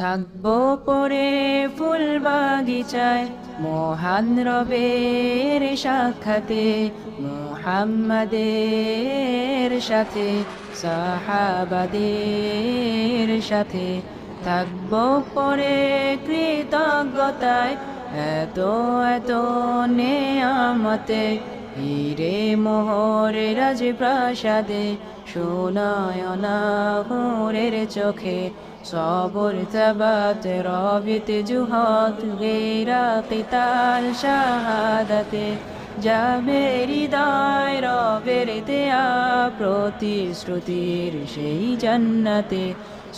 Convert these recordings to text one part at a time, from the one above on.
থাকবো পরে ফুল বাগিচায় মহান রবের সাক্ষাতে, মুহাম্মাদের সাথে সাহাবাদের সাথে। থাকবো পরে কৃতজ্ঞতায় এত এত নেয়ামতে, হীরে মোহরে রাজপ্রাসাদে সোনায়না হুরের চোখে। সবর তাবাত রবিত জুহাদ গেরা কিতাল শাহাদাতে, যাবে হৃদয় রবের দেয়া প্রতিশ্রুতির সেই জান্নাতে।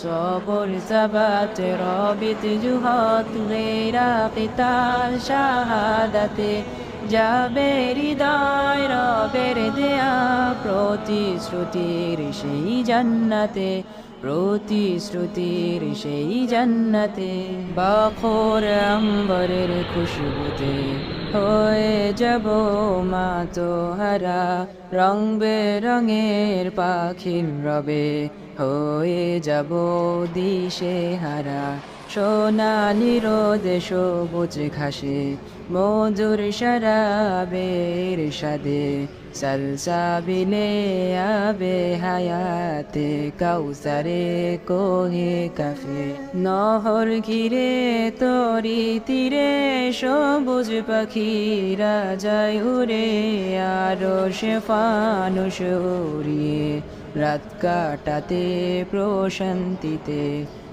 সবর তাবাত রবিত জুহাদ গেরা কিতাল শাহাদাতে, যাবে হৃদয় রবের দেয়া প্রতিশ্রুতির সেই জান্নাতে, প্রতিশ্রুতির সেই জান্নাতে। বাখর আম্বরের খুশবুতে হয়ে যাব মাতোহারা, রং বেরঙের পাখির রবে হয়ে যাব দিশে হারা। সোনালি রোদে সবুজ ঘাসে মধুর শরাবের সাদে, সলসাবিলে আবে হায়াতে কাউসারে কোহে কাফে। নহর ঘিরে তরি তীরে সবুজ পাখিরা যায় উড়ে, আরো সে ফানুষ উড়িয়ে রাত কাটাতে প্রশান্তিতে।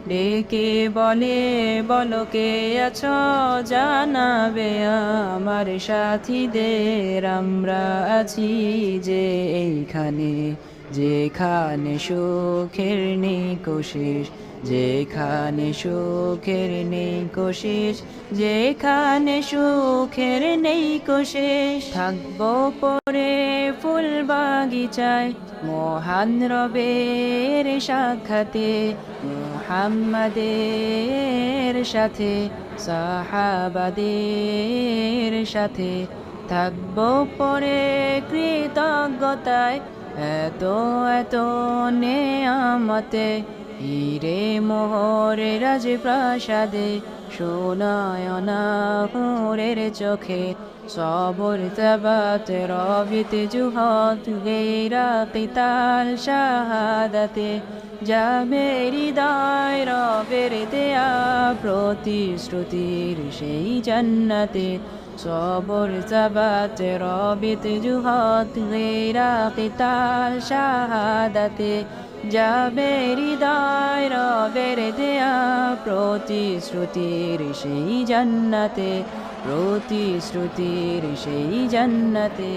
ডেকে বলে বলো কে আছো, জানাবে আমার সাথীদের আমরা আছি যে এইখানে, যেখানে সুখের নেই কোশিস, যেখানে সুখের নেই কোশিস, যেখানে সুখের নেই কোশিস। থাকবো পরে ফুল বাগিচায় মহান রবের সাক্ষাতে, মুহাম্মাদের সাথে সাহাবাদের সাথে। থাকবো পরে কৃতজ্ঞতায় এত এত নেয়ামতে, হীরে মোহরে রাজপ্রাসাদে সোনায়না হুরের চোখে। সবর তাবাত রবিত জুহাদ গেরা কিতাল শাহাদাতে, যাবে হৃদয় রবের দেয়া প্রতিশ্রুতির সেই জান্নাতে। সবর তাবাত রবিত জুহাদ গেরা কিতাল শাহাদাতে, যাবে হৃদয় রবের দেয়া প্রতিশ্রুতির সেই জান্নাতে, প্রতিশ্রুতির সেই জান্নাতে।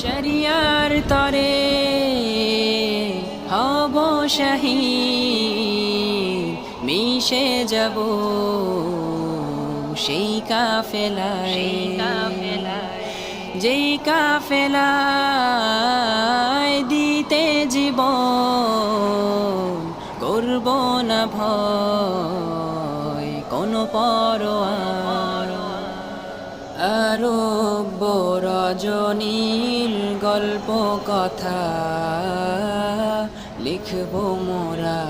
শরিয়ার তরে হব শহীদ, মিশে যাব সেই কাফেলায়, যেই কাফেলায় দিতে জীবন করব না ভয় কোনো পরোয়া। আরব রজনীর গল্প কথা লিখব মোরা।